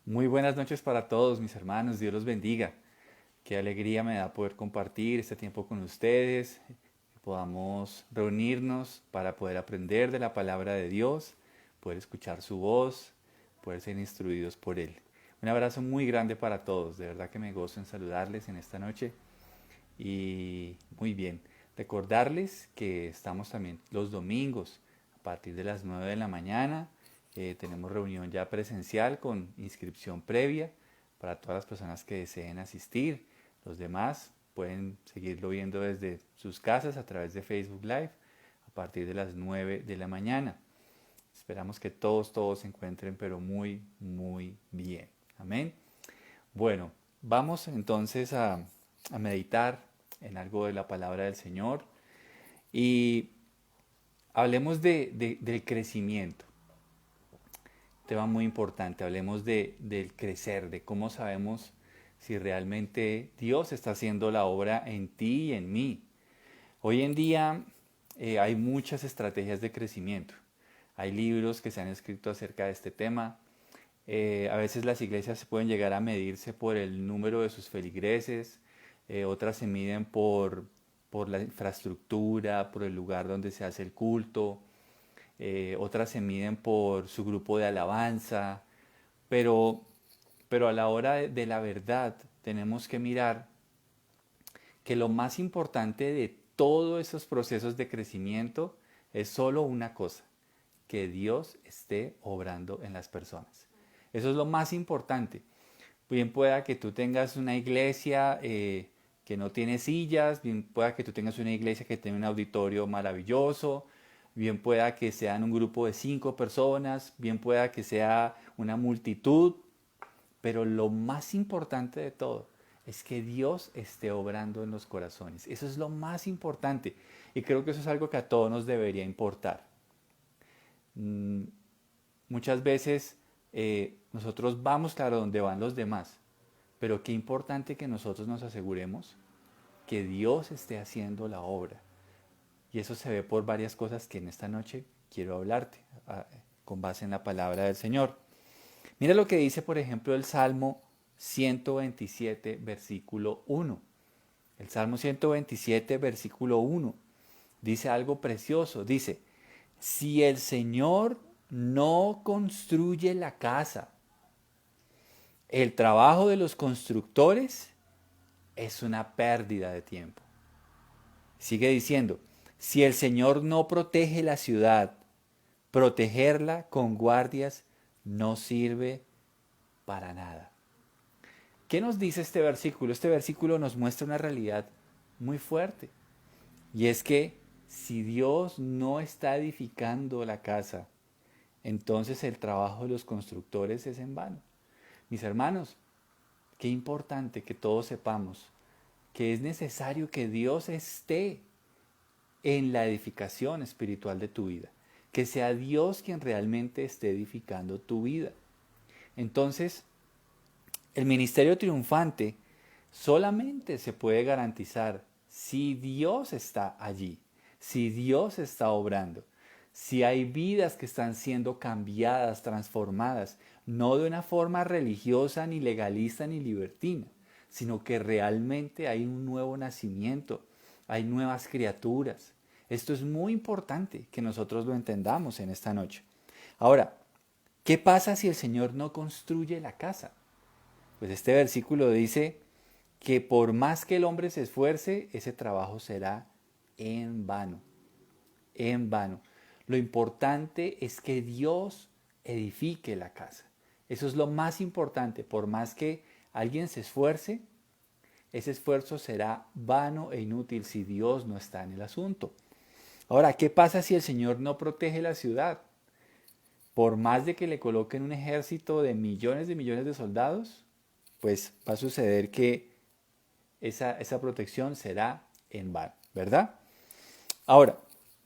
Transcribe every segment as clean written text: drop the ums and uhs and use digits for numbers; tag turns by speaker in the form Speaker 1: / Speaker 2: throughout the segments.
Speaker 1: Muy buenas noches para todos mis hermanos, Dios los bendiga. Qué alegría me da poder compartir este tiempo con ustedes, que podamos reunirnos para poder aprender de la palabra de Dios, poder escuchar su voz, poder ser instruidos por Él. Un abrazo muy grande para todos, de verdad que me gozo en saludarles en esta noche y muy bien. Recordarles que estamos también los domingos a partir de las 9 de la mañana. Tenemos reunión ya presencial con inscripción previa para todas las personas que deseen asistir. Los demás pueden seguirlo viendo desde sus casas a través de Facebook Live a partir de las 9 de la mañana. Esperamos que todos se encuentren pero muy bien. Amén. Bueno, vamos entonces a meditar en algo de la palabra del Señor y hablemos del crecimiento. Tema muy importante, hablemos del crecer, de cómo sabemos si realmente Dios está haciendo la obra en ti y en mí. Hoy en día hay muchas estrategias de crecimiento. Hay libros que se han escrito acerca de este tema. A veces las iglesias se pueden llegar a medirse por el número de sus feligreses, otras se miden por la infraestructura, por el lugar donde se hace el culto, otras se miden por su grupo de alabanza, pero, pero a la hora de la verdad tenemos que mirar que lo más importante de todos esos procesos de crecimiento es solo una cosa, que Dios esté obrando en las personas. Eso es lo más importante. Bien pueda que tú tengas una iglesia que no tiene sillas, bien pueda que tú tengas una iglesia que tiene un auditorio maravilloso, bien pueda que sean un grupo de 5 personas, bien pueda que sea una multitud, pero lo más importante de todo es que Dios esté obrando en los corazones. Eso es lo más importante y creo que eso es algo que a todos nos debería importar. Mm, Muchas veces nosotros vamos, claro, donde van los demás, pero qué importante que nosotros nos aseguremos que Dios esté haciendo la obra. Y eso se ve por varias cosas que en esta noche quiero hablarte con base en la palabra del Señor. Mira lo que dice, por ejemplo, el Salmo 127, versículo 1. El Salmo 127, versículo 1. Dice algo precioso. Dice, si el Señor no construye la casa, el trabajo de los constructores es una pérdida de tiempo. Sigue diciendo, si el Señor no protege la ciudad, protegerla con guardias no sirve para nada. ¿Qué nos dice este versículo? Este versículo nos muestra una realidad muy fuerte. Y es que si Dios no está edificando la casa, entonces el trabajo de los constructores es en vano. Mis hermanos, qué importante que todos sepamos que es necesario que Dios esté en la edificación espiritual de tu vida. Que sea Dios quien realmente esté edificando tu vida. Entonces, el ministerio triunfante solamente se puede garantizar si Dios está allí, si Dios está obrando, si hay vidas que están siendo cambiadas, transformadas, no de una forma religiosa, ni legalista, ni libertina, sino que realmente hay un nuevo nacimiento, hay nuevas criaturas. Esto es muy importante que nosotros lo entendamos en esta noche. Ahora, ¿qué pasa si el Señor no construye la casa? Pues este versículo dice que por más que el hombre se esfuerce, ese trabajo será en vano, en vano. Lo importante es que Dios edifique la casa. Eso es lo más importante. Por más que alguien se esfuerce, ese esfuerzo será vano e inútil si Dios no está en el asunto. Ahora, ¿qué pasa si el Señor no protege la ciudad? Por más de que le coloquen un ejército de millones de soldados, pues va a suceder que esa protección será en vano, ¿verdad? Ahora,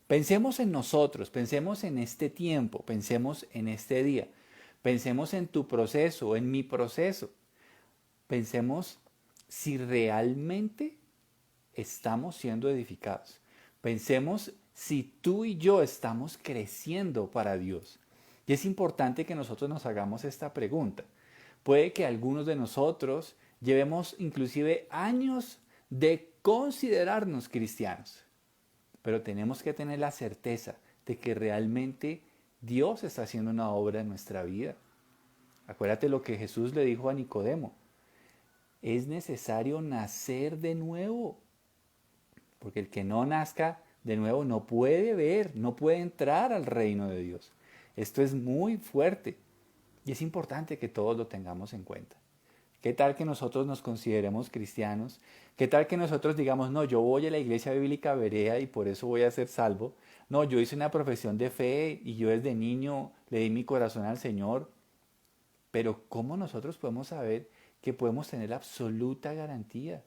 Speaker 1: pensemos en nosotros, pensemos en este tiempo, pensemos en este día, pensemos en tu proceso, en mi proceso, pensemos si realmente estamos siendo edificados. Pensemos si tú y yo estamos creciendo para Dios. Y es importante que nosotros nos hagamos esta pregunta, Puede que algunos de nosotros llevemos inclusive años de considerarnos cristianos, pero tenemos que tener la certeza de que realmente Dios está haciendo una obra en nuestra vida. Acuérdate lo que Jesús le dijo a Nicodemo: es necesario nacer de nuevo, porque el que no nazca de nuevo no puede ver, no puede entrar al reino de Dios. Esto es muy fuerte y es importante que todos lo tengamos en cuenta. ¿Qué tal que nosotros nos consideremos cristianos? ¿Qué tal que nosotros digamos, no, yo voy a la iglesia bíblica Berea y por eso voy a ser salvo? No, yo hice una profesión de fe y yo desde niño le di mi corazón al Señor. Pero ¿cómo nosotros podemos saber que podemos tener la absoluta garantía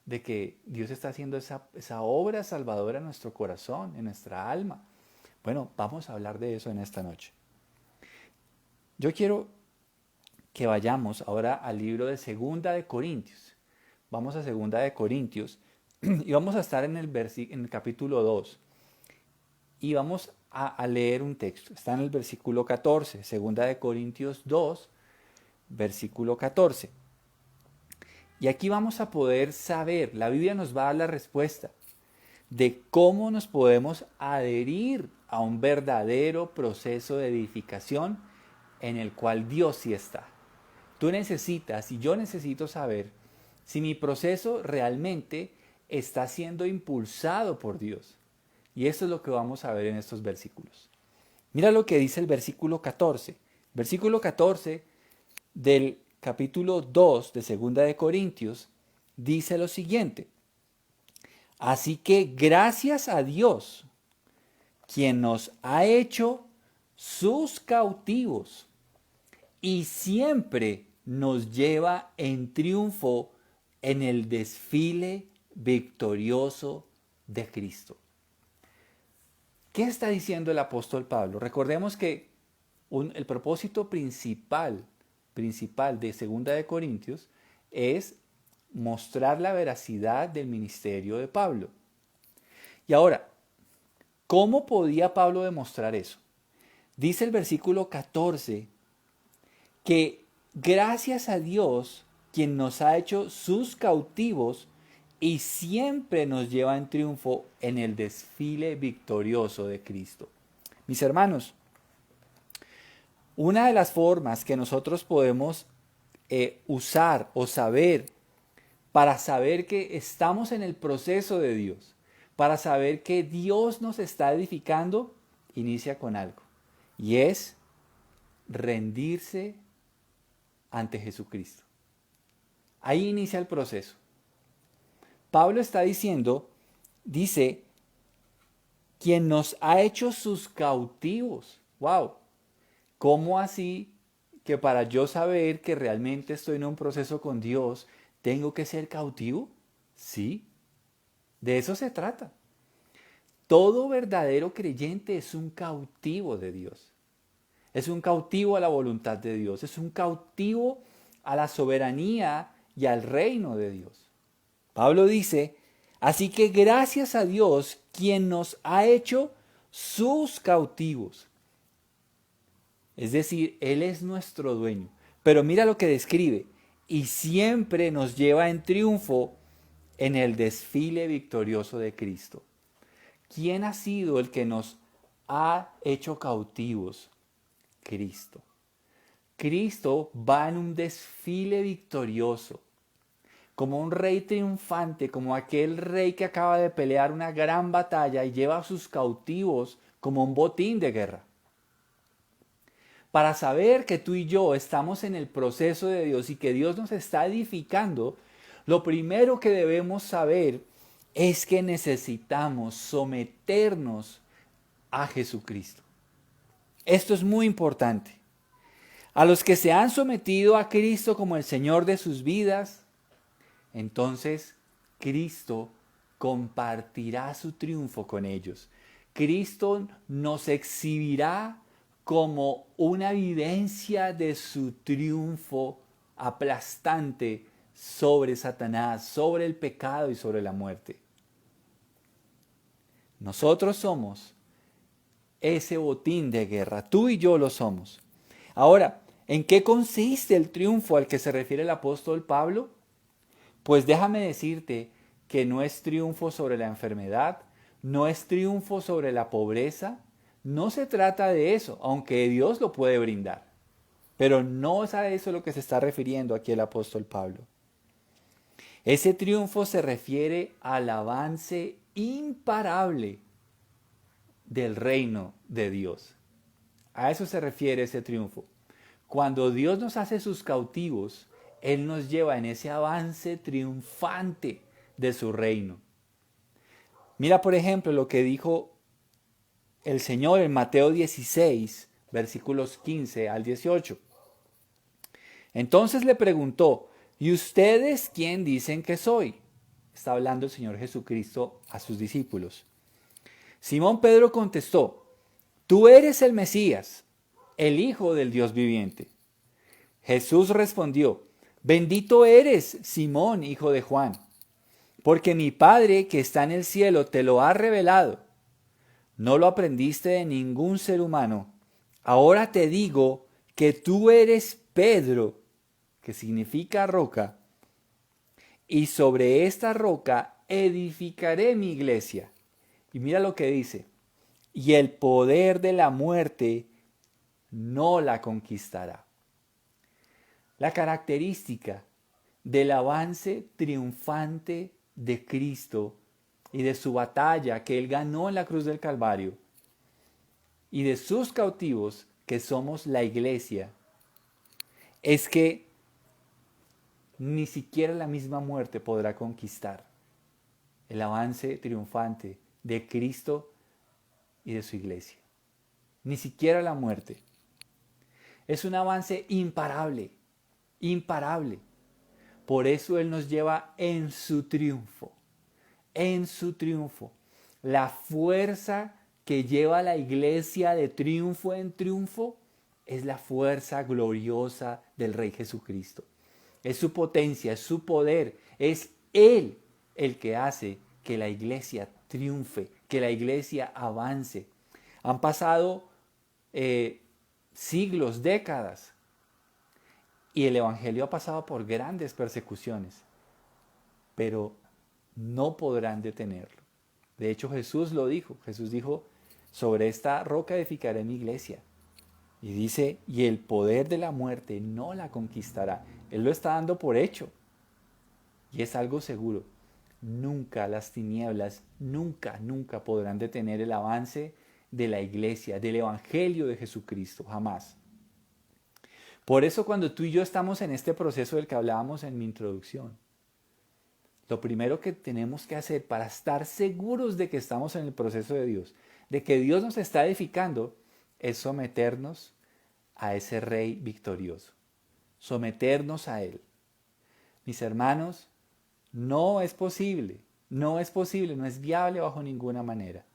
Speaker 1: de que Dios está haciendo esa obra salvadora en nuestro corazón, en nuestra alma? Bueno, vamos a hablar de eso en esta noche. Yo quiero que vayamos ahora al libro de Segunda de Corintios. Vamos a Segunda de Corintios y vamos a estar en el capítulo 2 y vamos a leer un texto. Está en el versículo 14, Segunda de Corintios 2, versículo 14. Y aquí vamos a poder saber, la Biblia nos va a dar la respuesta de cómo nos podemos adherir a un verdadero proceso de edificación en el cual Dios sí está. Tú necesitas y yo necesito saber si mi proceso realmente está siendo impulsado por Dios. Y eso es lo que vamos a ver en estos versículos. Mira lo que dice el versículo 14. Versículo 14 del capítulo 2 de Segunda de Corintios dice lo siguiente: así que gracias a Dios, quien nos ha hecho sus cautivos y siempre nos lleva en triunfo en el desfile victorioso de Cristo. ¿Qué está diciendo el apóstol Pablo? Recordemos que el propósito principal de Segunda de Corintios es mostrar la veracidad del ministerio de Pablo. Y ahora, ¿cómo podía Pablo demostrar eso? Dice el versículo 14 que gracias a Dios, quien nos ha hecho sus cautivos y siempre nos lleva en triunfo en el desfile victorioso de Cristo. Mis hermanos, una de las formas que nosotros podemos usar o saber para saber que estamos en el proceso de Dios, para saber que Dios nos está edificando, inicia con algo. Y es rendirse ante Jesucristo. Ahí inicia el proceso. Pablo está dice, quien nos ha hecho sus cautivos. ¡Wow! ¿Cómo así que para yo saber que realmente estoy en un proceso con Dios, tengo que ser cautivo? Sí, de eso se trata. Todo verdadero creyente es un cautivo de Dios. Es un cautivo a la voluntad de Dios. Es un cautivo a la soberanía y al reino de Dios. Pablo dice, así que gracias a Dios, quien nos ha hecho sus cautivos. Es decir, Él es nuestro dueño. Pero mira lo que describe. Y siempre nos lleva en triunfo en el desfile victorioso de Cristo. ¿Quién ha sido el que nos ha hecho cautivos? Cristo. Cristo va en un desfile victorioso, como un rey triunfante, como aquel rey que acaba de pelear una gran batalla y lleva a sus cautivos como un botín de guerra. Para saber que tú y yo estamos en el proceso de Dios y que Dios nos está edificando, lo primero que debemos saber es que necesitamos someternos a Jesucristo. Esto es muy importante. A los que se han sometido a Cristo como el Señor de sus vidas, entonces Cristo compartirá su triunfo con ellos. Cristo nos exhibirá como una evidencia de su triunfo aplastante sobre Satanás, sobre el pecado y sobre la muerte. Nosotros somos ese botín de guerra, tú y yo lo somos. Ahora, ¿En qué consiste el triunfo al que se refiere el apóstol Pablo? Pues déjame decirte que no es triunfo sobre la enfermedad, no es triunfo sobre la pobreza, no se trata de eso, aunque Dios lo puede brindar. Pero no es a eso lo que se está refiriendo aquí el apóstol Pablo. Ese triunfo se refiere al avance imparable del reino de Dios. A eso se refiere ese triunfo. Cuando Dios nos hace sus cautivos, Él nos lleva en ese avance triunfante de su reino. Mira, por ejemplo, lo que dijo el Señor en Mateo 16, versículos 15 al 18. Entonces le preguntó, ¿y ustedes quién dicen que soy? Está hablando el Señor Jesucristo a sus discípulos. Simón Pedro contestó, tú eres el Mesías, el Hijo del Dios viviente. Jesús respondió, bendito eres, Simón, hijo de Juan, porque mi Padre que está en el cielo te lo ha revelado. No lo aprendiste de ningún ser humano. Ahora te digo que tú eres Pedro, que significa roca, y sobre esta roca edificaré mi iglesia. Y mira lo que dice, y el poder de la muerte no la conquistará. La característica del avance triunfante de Cristo y de su batalla que Él ganó en la cruz del Calvario y de sus cautivos, que somos la iglesia, es que ni siquiera la misma muerte podrá conquistar el avance triunfante de Cristo y de su iglesia. Ni siquiera la muerte. Es un avance imparable, imparable. Por eso Él nos lleva en su triunfo, en su triunfo. La fuerza que lleva a la iglesia de triunfo en triunfo es la fuerza gloriosa del Rey Jesucristo. Es su potencia, es su poder, es Él el que hace que la iglesia triunfe, que la iglesia avance. Han pasado siglos, décadas, y el Evangelio ha pasado por grandes persecuciones, pero no podrán detenerlo. De hecho, Jesús lo dijo. Jesús dijo, sobre esta roca edificaré mi iglesia. Y dice, y el poder de la muerte no la conquistará. Él lo está dando por hecho. Y es algo seguro. Nunca las tinieblas, nunca podrán detener el avance de la iglesia, del Evangelio de Jesucristo. Jamás. Por eso cuando tú y yo estamos en este proceso del que hablábamos en mi introducción, lo primero que tenemos que hacer para estar seguros de que estamos en el proceso de Dios, de que Dios nos está edificando, es someternos a ese Rey victorioso. Someternos a Él. Mis hermanos, no es posible, no es viable bajo ninguna manera.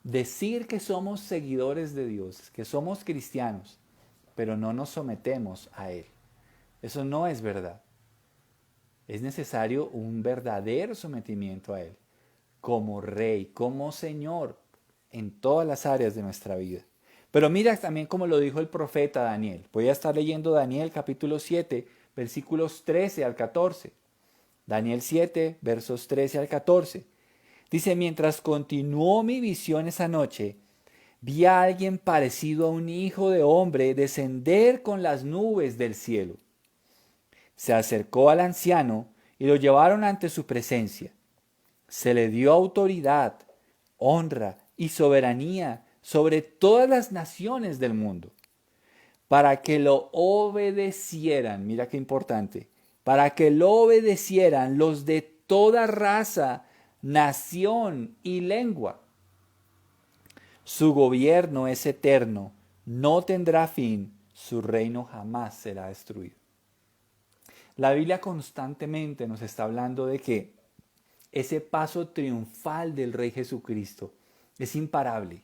Speaker 1: Decir que somos seguidores de Dios, que somos cristianos, pero no nos sometemos a Él. Eso no es verdad. Es necesario un verdadero sometimiento a Él, como Rey, como Señor, en todas las áreas de nuestra vida. Pero mira también como lo dijo el profeta Daniel. Voy a estar leyendo Daniel capítulo 7, versículos 13 al 14. Daniel 7, versos 13 al 14. Dice, mientras continuó mi visión esa noche, vi a alguien parecido a un hijo de hombre descender con las nubes del cielo. Se acercó al anciano y lo llevaron ante su presencia. Se le dio autoridad, honra y soberanía sobre todas las naciones del mundo, para que lo obedecieran, mira qué importante, para que lo obedecieran los de toda raza, nación y lengua. Su gobierno es eterno, no tendrá fin, su reino jamás será destruido. La Biblia constantemente nos está hablando de que ese paso triunfal del Rey Jesucristo es imparable,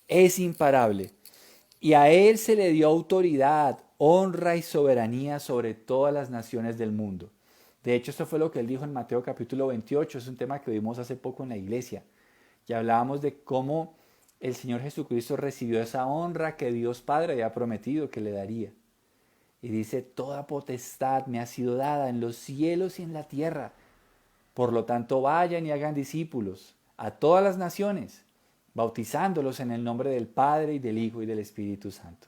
Speaker 1: es imparable. Y a Él se le dio autoridad, honra y soberanía sobre todas las naciones del mundo. De hecho, esto fue lo que Él dijo en Mateo capítulo 28, es un tema que vimos hace poco en la iglesia. Y hablábamos de cómo el Señor Jesucristo recibió esa honra que Dios Padre había prometido que le daría. Y dice, toda potestad me ha sido dada en los cielos y en la tierra. Por lo tanto, vayan y hagan discípulos a todas las naciones, bautizándolos en el nombre del Padre y del Hijo y del Espíritu Santo.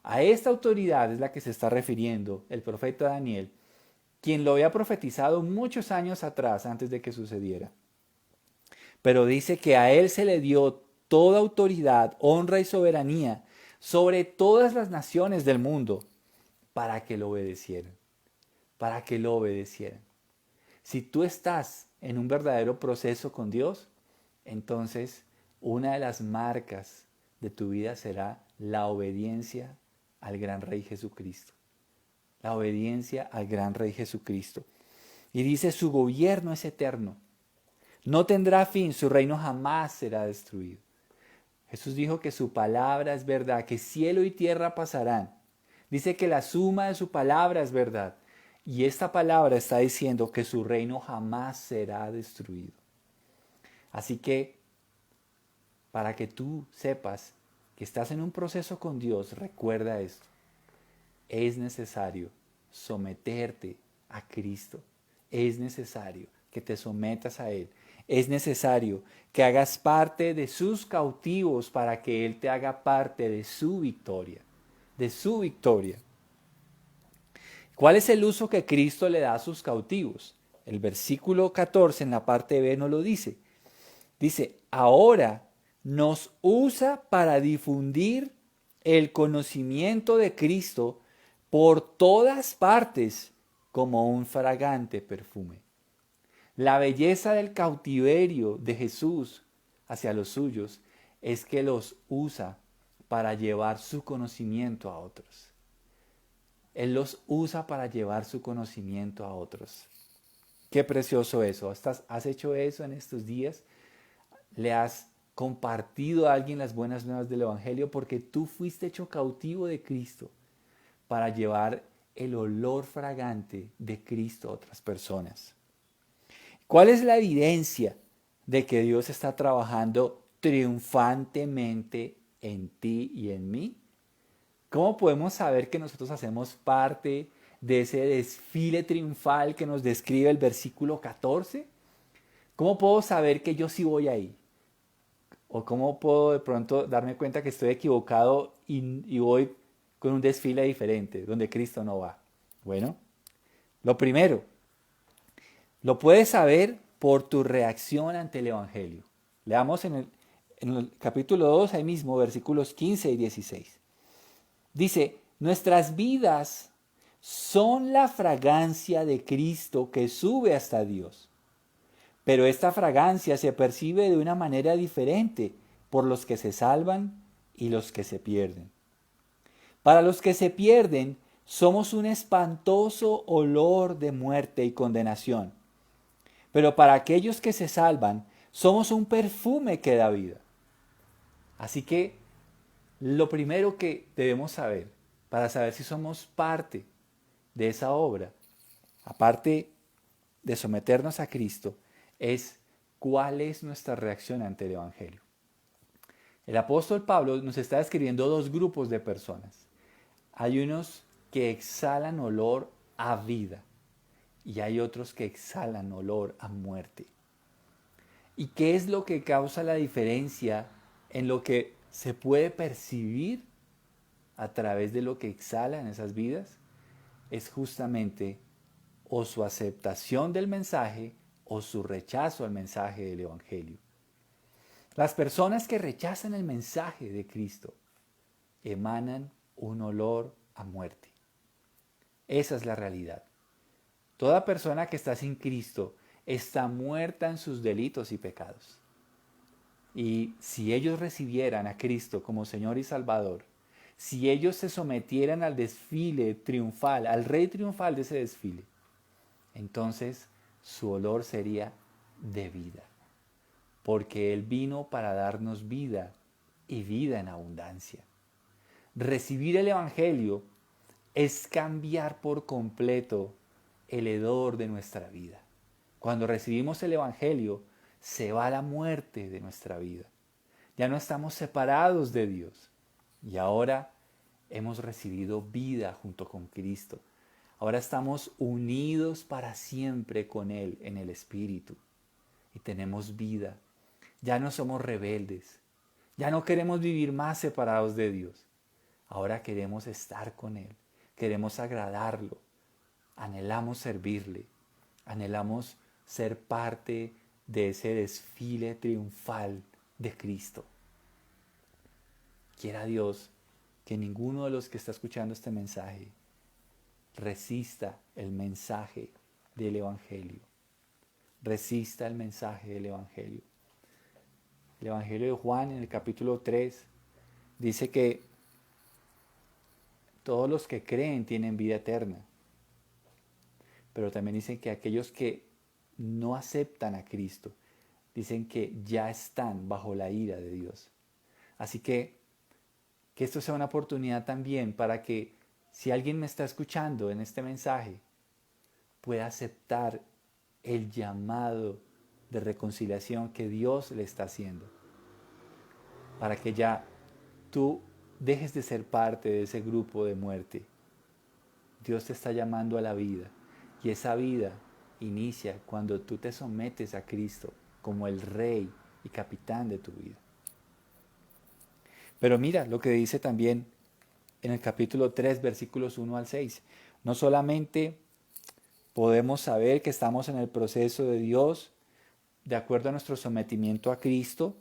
Speaker 1: A esta autoridad es la que se está refiriendo el profeta Daniel, quien lo había profetizado muchos años atrás, antes de que sucediera. Pero dice que a él se le dio toda autoridad, honra y soberanía sobre todas las naciones del mundo para que lo obedecieran, para que lo obedecieran. Si tú estás en un verdadero proceso con Dios, entonces una de las marcas de tu vida será la obediencia al gran Rey Jesucristo. La obediencia al gran Rey Jesucristo. Y dice, su gobierno es eterno. No tendrá fin, su reino jamás será destruido. Jesús dijo que su palabra es verdad, que cielo y tierra pasarán. Dice que la suma de su palabra es verdad. Y esta palabra está diciendo que su reino jamás será destruido. Así que, para que tú sepas que estás en un proceso con Dios, recuerda esto. Es necesario someterte a Cristo. Es necesario que te sometas a Él. Es necesario que hagas parte de sus cautivos para que Él te haga parte de su victoria. De su victoria. ¿Cuál es el uso que Cristo le da a sus cautivos? El versículo 14 en la parte B nos lo dice. Dice, ahora nos usa para difundir el conocimiento de Cristo por todas partes como un fragante perfume. La belleza del cautiverio de Jesús hacia los suyos es que los usa para llevar su conocimiento a otros. Él los usa para llevar su conocimiento a otros. Qué precioso eso. ¿Has hecho eso en estos días? ¿Le has compartido a alguien las buenas nuevas del Evangelio? Porque tú fuiste hecho cautivo de Cristo para llevar el olor fragante de Cristo a otras personas. ¿Cuál es la evidencia de que Dios está trabajando triunfantemente en ti y en mí? ¿Cómo podemos saber que nosotros hacemos parte de ese desfile triunfal que nos describe el versículo 14? ¿Cómo puedo saber que yo sí voy ahí? ¿O cómo puedo de pronto darme cuenta que estoy equivocado y voy con un desfile diferente, donde Cristo no va? Bueno, lo primero, lo puedes saber por tu reacción ante el Evangelio. Leamos en el capítulo 2, ahí mismo, versículos 15 y 16. Dice, nuestras vidas son la fragancia de Cristo que sube hasta Dios. Pero esta fragancia se percibe de una manera diferente por los que se salvan y los que se pierden. Para los que se pierden, somos un espantoso olor de muerte y condenación. Pero para aquellos que se salvan, somos un perfume que da vida. Así que lo primero que debemos saber, para saber si somos parte de esa obra, aparte de someternos a Cristo, es cuál es nuestra reacción ante el Evangelio. El apóstol Pablo nos está describiendo dos grupos de personas. Hay unos que exhalan olor a vida y hay otros que exhalan olor a muerte. ¿Y qué es lo que causa la diferencia en lo que se puede percibir a través de lo que exhalan esas vidas? Es justamente o su aceptación del mensaje o su rechazo al mensaje del Evangelio. Las personas que rechazan el mensaje de Cristo emanan un olor a muerte. Esa es la realidad. Toda persona que está sin Cristo está muerta en sus delitos y pecados. Y si ellos recibieran a Cristo como Señor y Salvador, si ellos se sometieran al desfile triunfal, al rey triunfal de ese desfile, entonces su olor sería de vida. Porque Él vino para darnos vida y vida en abundancia. Recibir el Evangelio es cambiar por completo el hedor de nuestra vida. Cuando recibimos el Evangelio, se va la muerte de nuestra vida. Ya no estamos separados de Dios. Y ahora hemos recibido vida junto con Cristo. Ahora estamos unidos para siempre con Él en el Espíritu. Y tenemos vida. Ya no somos rebeldes. Ya no queremos vivir más separados de Dios. Ahora queremos estar con Él. Queremos agradarlo. Anhelamos servirle. Anhelamos ser parte de ese desfile triunfal de Cristo. Quiera Dios que ninguno de los que está escuchando este mensaje resista el mensaje del Evangelio. Resista el mensaje del Evangelio. El Evangelio de Juan en el capítulo 3 dice que todos los que creen tienen vida eterna. Pero también dicen que aquellos que no aceptan a Cristo, dicen que ya están bajo la ira de Dios. Así que esto sea una oportunidad también para que si alguien me está escuchando en este mensaje, pueda aceptar el llamado de reconciliación que Dios le está haciendo. Para que ya tú dejes de ser parte de ese grupo de muerte. Dios te está llamando a la vida. Y esa vida inicia cuando tú te sometes a Cristo como el Rey y Capitán de tu vida. Pero mira lo que dice también en el capítulo 3, versículos 1 al 6. No solamente podemos saber que estamos en el proceso de Dios de acuerdo a nuestro sometimiento a Cristo,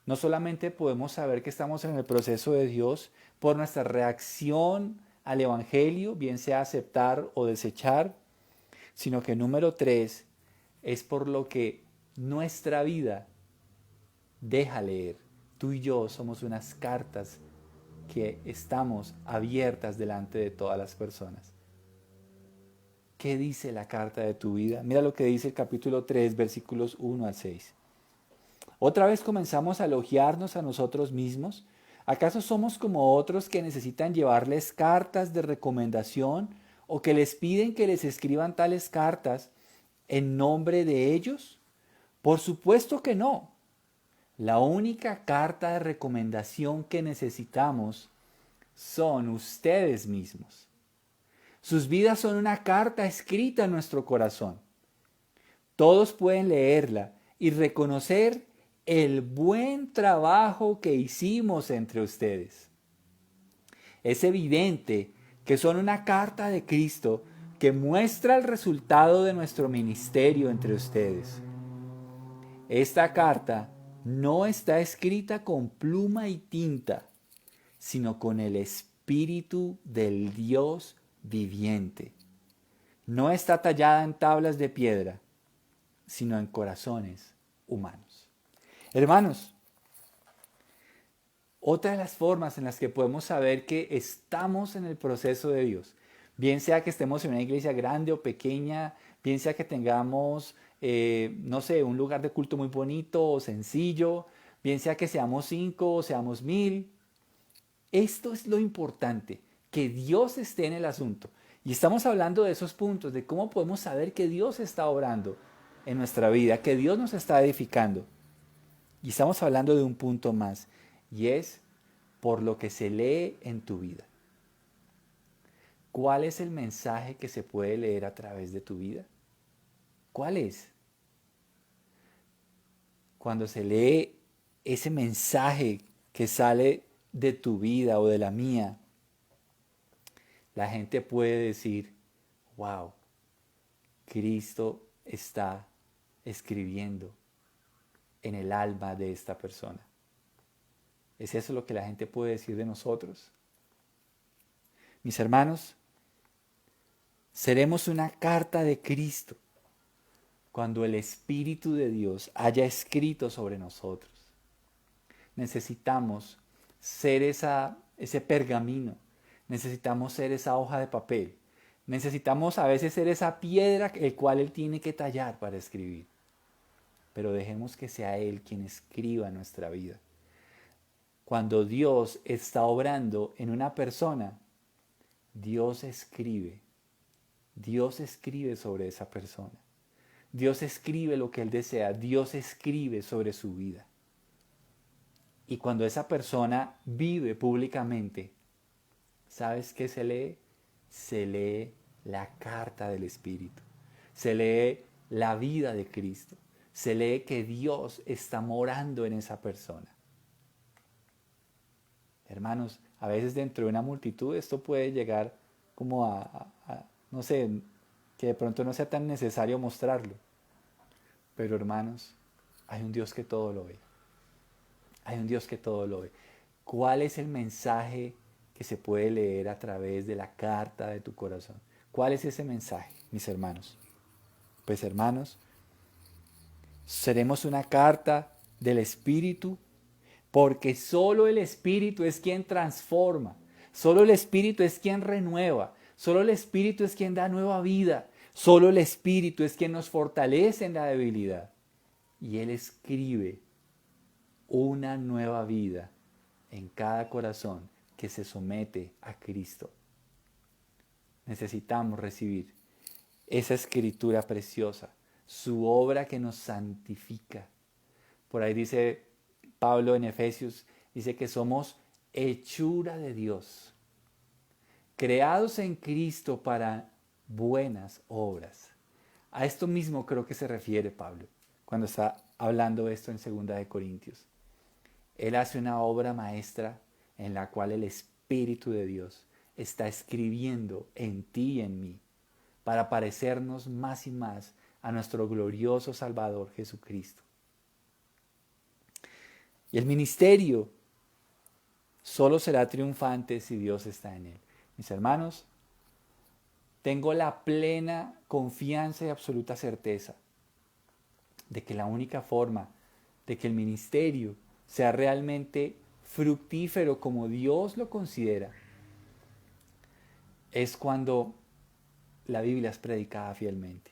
Speaker 1: no solamente podemos saber que estamos en el proceso de Dios por nuestra reacción al Evangelio, bien sea aceptar o desechar, sino que número 3 es por lo que nuestra vida deja leer. Tú y yo somos unas cartas que estamos abiertas delante de todas las personas. ¿Qué dice la carta de tu vida? Mira lo que dice el capítulo 3, versículos 1 al 6. ¿Otra vez comenzamos a elogiarnos a nosotros mismos? ¿Acaso somos como otros que necesitan llevarles cartas de recomendación o que les piden que les escriban tales cartas en nombre de ellos? Por supuesto que no. La única carta de recomendación que necesitamos son ustedes mismos. Sus vidas son una carta escrita en nuestro corazón. Todos pueden leerla y reconocer el buen trabajo que hicimos entre ustedes. Es evidente que son una carta de Cristo que muestra el resultado de nuestro ministerio entre ustedes. Esta carta no está escrita con pluma y tinta, sino con el Espíritu del Dios viviente. No está tallada en tablas de piedra, sino en corazones humanos. Hermanos, otra de las formas en las que podemos saber que estamos en el proceso de Dios, bien sea que estemos en una iglesia grande o pequeña, bien sea que tengamos, no sé, un lugar de culto muy bonito o sencillo, bien sea que seamos 5 o seamos 1000, esto es lo importante, que Dios esté en el asunto. Y estamos hablando de esos puntos, de cómo podemos saber que Dios está obrando en nuestra vida, que Dios nos está edificando. Y estamos hablando de un punto más, y es por lo que se lee en tu vida. ¿Cuál es el mensaje que se puede leer a través de tu vida? ¿Cuál es? Cuando se lee ese mensaje que sale de tu vida o de la mía, la gente puede decir, wow, Cristo está escribiendo en el alma de esta persona. ¿Es eso lo que la gente puede decir de nosotros? Mis hermanos, seremos una carta de Cristo cuando el Espíritu de Dios haya escrito sobre nosotros. Necesitamos ser ese pergamino, necesitamos ser esa hoja de papel, necesitamos a veces ser esa piedra el cual Él tiene que tallar para escribir. Pero dejemos que sea Él quien escriba nuestra vida. Cuando Dios está obrando en una persona, Dios escribe sobre esa persona. Dios escribe lo que Él desea, Dios escribe sobre su vida. Y cuando esa persona vive públicamente, ¿sabes qué se lee? Se lee la carta del Espíritu. Se lee la vida de Cristo. Se lee que Dios está morando en esa persona. Hermanos, a veces dentro de una multitud esto puede llegar como no sé, que de pronto no sea tan necesario mostrarlo. Pero hermanos, hay un Dios que todo lo ve. Hay un Dios que todo lo ve. ¿Cuál es el mensaje que se puede leer a través de la carta de tu corazón? ¿Cuál es ese mensaje, mis hermanos? Pues hermanos, seremos una carta del Espíritu, porque solo el Espíritu es quien transforma, solo el Espíritu es quien renueva, solo el Espíritu es quien da nueva vida, solo el Espíritu es quien nos fortalece en la debilidad. Y Él escribe una nueva vida en cada corazón que se somete a Cristo. Necesitamos recibir esa escritura preciosa, su obra que nos santifica. Por ahí dice Pablo en Efesios, dice que somos hechura de Dios, creados en Cristo para buenas obras. A esto mismo creo que se refiere Pablo cuando está hablando esto en 2 de Corintios. Él hace una obra maestra en la cual el Espíritu de Dios está escribiendo en ti y en mí para parecernos más y más a nuestro glorioso Salvador Jesucristo. Y el ministerio solo será triunfante si Dios está en él. Mis hermanos, tengo la plena confianza y absoluta certeza de que la única forma de que el ministerio sea realmente fructífero como Dios lo considera es cuando la Biblia es predicada fielmente.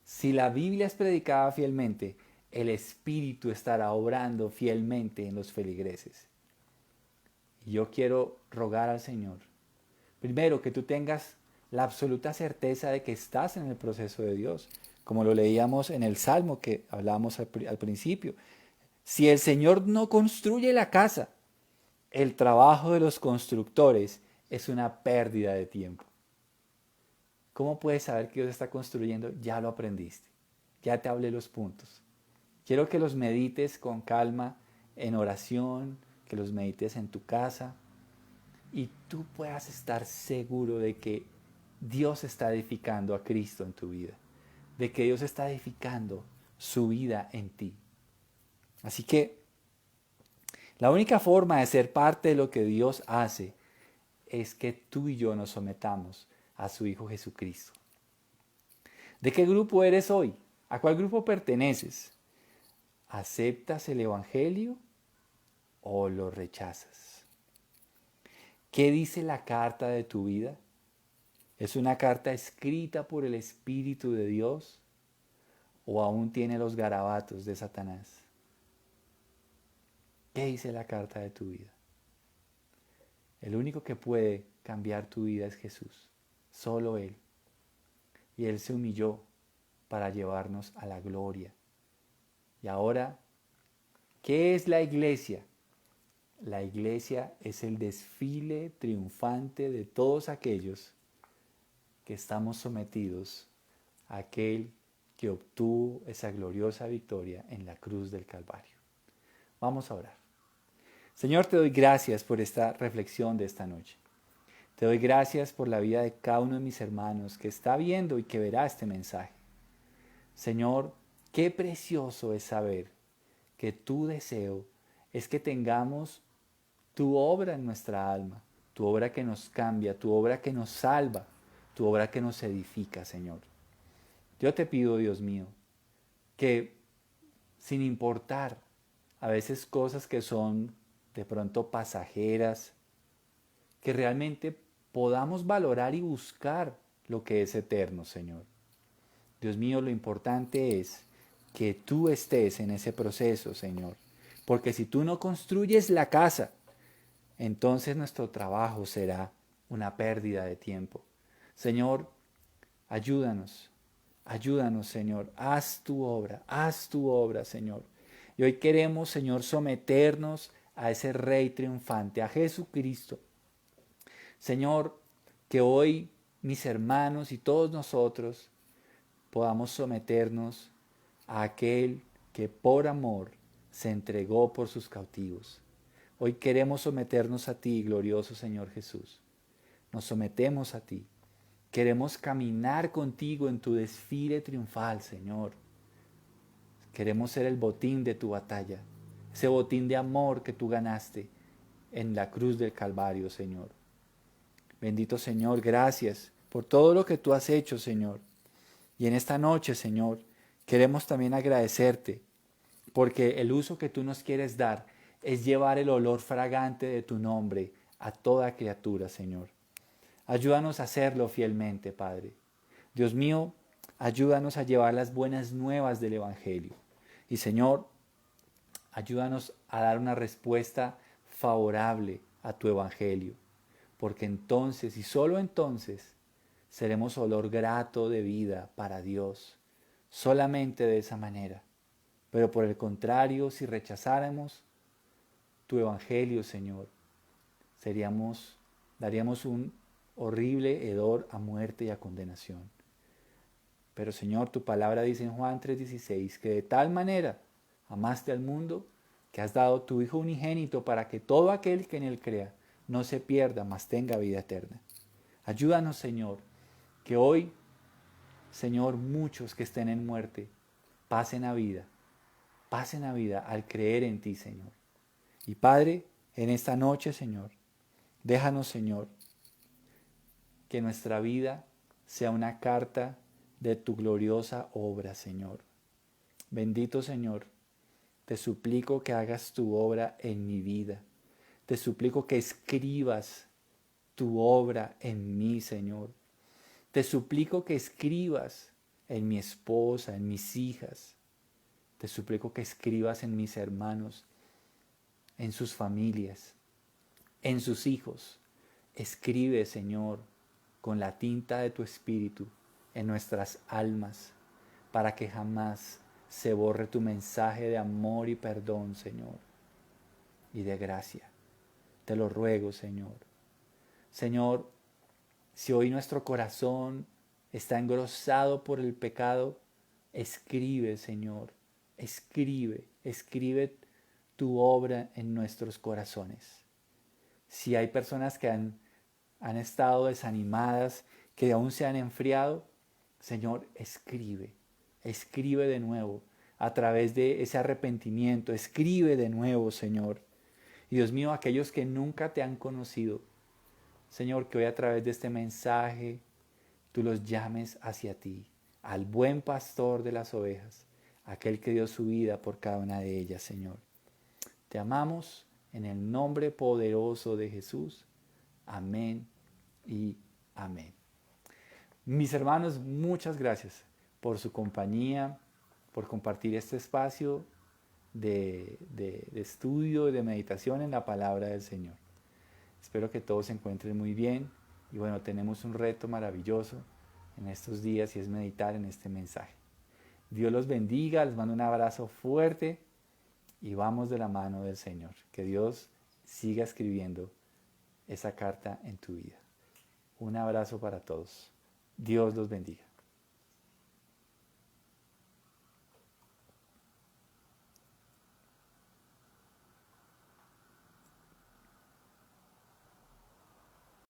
Speaker 1: Si la Biblia es predicada fielmente, el Espíritu estará obrando fielmente en los feligreses. Y yo quiero rogar al Señor, primero, que tú tengas la absoluta certeza de que estás en el proceso de Dios, como lo leíamos en el Salmo que hablábamos al principio. Si el Señor no construye la casa, el trabajo de los constructores es una pérdida de tiempo. ¿Cómo puedes saber que Dios está construyendo? Ya lo aprendiste. Ya te hablé los puntos. Quiero que los medites con calma en oración, que los medites en tu casa y tú puedas estar seguro de que Dios está edificando a Cristo en tu vida, de que Dios está edificando su vida en ti. Así que la única forma de ser parte de lo que Dios hace es que tú y yo nos sometamos a su Hijo Jesucristo. ¿De qué grupo eres hoy? ¿A cuál grupo perteneces? ¿Aceptas el Evangelio o lo rechazas? ¿Qué dice la carta de tu vida? ¿Es una carta escrita por el Espíritu de Dios o aún tiene los garabatos de Satanás? ¿Qué dice la carta de tu vida? El único que puede cambiar tu vida es Jesús, solo Él. Y Él se humilló para llevarnos a la gloria. Y ahora, ¿qué es la iglesia? La iglesia es el desfile triunfante de todos aquellos que estamos sometidos a aquel que obtuvo esa gloriosa victoria en la cruz del Calvario. Vamos a orar. Señor, te doy gracias por esta reflexión de esta noche. Te doy gracias por la vida de cada uno de mis hermanos que está viendo y que verá este mensaje. Señor, qué precioso es saber que tu deseo es que tengamos tu obra en nuestra alma, tu obra que nos cambia, tu obra que nos salva, tu obra que nos edifica, Señor. Yo te pido, Dios mío, que sin importar a veces cosas que son de pronto pasajeras, que realmente podamos valorar y buscar lo que es eterno, Señor. Dios mío, lo importante es que tú estés en ese proceso, Señor. Porque si tú no construyes la casa, entonces nuestro trabajo será una pérdida de tiempo. Señor, ayúdanos, ayúdanos, Señor. Haz tu obra, Señor. Y hoy queremos, Señor, someternos a ese Rey triunfante, a Jesucristo. Señor, que hoy mis hermanos y todos nosotros podamos someternos a aquel que por amor se entregó por sus cautivos. Hoy queremos someternos a ti, glorioso Señor Jesús. Nos sometemos a ti. Queremos caminar contigo en tu desfile triunfal, Señor. Queremos ser el botín de tu batalla, ese botín de amor que tú ganaste en la cruz del Calvario, Señor. Bendito Señor, gracias por todo lo que tú has hecho, Señor. Y en esta noche, Señor, queremos también agradecerte porque el uso que tú nos quieres dar es llevar el olor fragante de tu nombre a toda criatura, Señor. Ayúdanos a hacerlo fielmente, Padre. Dios mío, ayúdanos a llevar las buenas nuevas del Evangelio. Y Señor, ayúdanos a dar una respuesta favorable a tu Evangelio. Porque entonces, y solo entonces, seremos olor grato de vida para Dios. Solamente de esa manera. Pero por el contrario, si rechazáramos tu Evangelio, Señor, daríamos un horrible hedor a muerte y a condenación. Pero Señor, tu palabra dice en Juan 3:16 que de tal manera amaste al mundo que has dado tu Hijo unigénito para que todo aquel que en él crea no se pierda, mas tenga vida eterna. Ayúdanos, Señor, que hoy, Señor, muchos que estén en muerte pasen a vida al creer en ti, Señor. Y Padre, en esta noche, Señor, déjanos, Señor, que nuestra vida sea una carta de tu gloriosa obra, Señor. Bendito Señor, te suplico que hagas tu obra en mi vida. Te suplico que escribas tu obra en mí, Señor. Te suplico que escribas en mi esposa, en mis hijas. Te suplico que escribas en mis hermanos, en sus familias, en sus hijos. Escribe, Señor, con la tinta de tu Espíritu en nuestras almas, para que jamás se borre tu mensaje de amor y perdón, Señor, y de gracia. Te lo ruego, Señor. Señor, si hoy nuestro corazón está engrosado por el pecado, escribe, Señor, escribe tu obra en nuestros corazones. Si hay personas que han estado desanimadas, que aún se han enfriado, Señor, escribe de nuevo a través de ese arrepentimiento, escribe de nuevo, Señor. Y Dios mío, aquellos que nunca te han conocido, Señor, que hoy a través de este mensaje tú los llames hacia ti, al buen pastor de las ovejas, aquel que dio su vida por cada una de ellas, Señor. Te amamos en el nombre poderoso de Jesús. Amén y amén. Mis hermanos, muchas gracias por su compañía, por compartir este espacio de estudio y de meditación en la palabra del Señor. Espero que todos se encuentren muy bien y bueno, tenemos un reto maravilloso en estos días y es meditar en este mensaje. Dios los bendiga, les mando un abrazo fuerte y vamos de la mano del Señor. Que Dios siga escribiendo esa carta en tu vida. Un abrazo para todos. Dios los bendiga.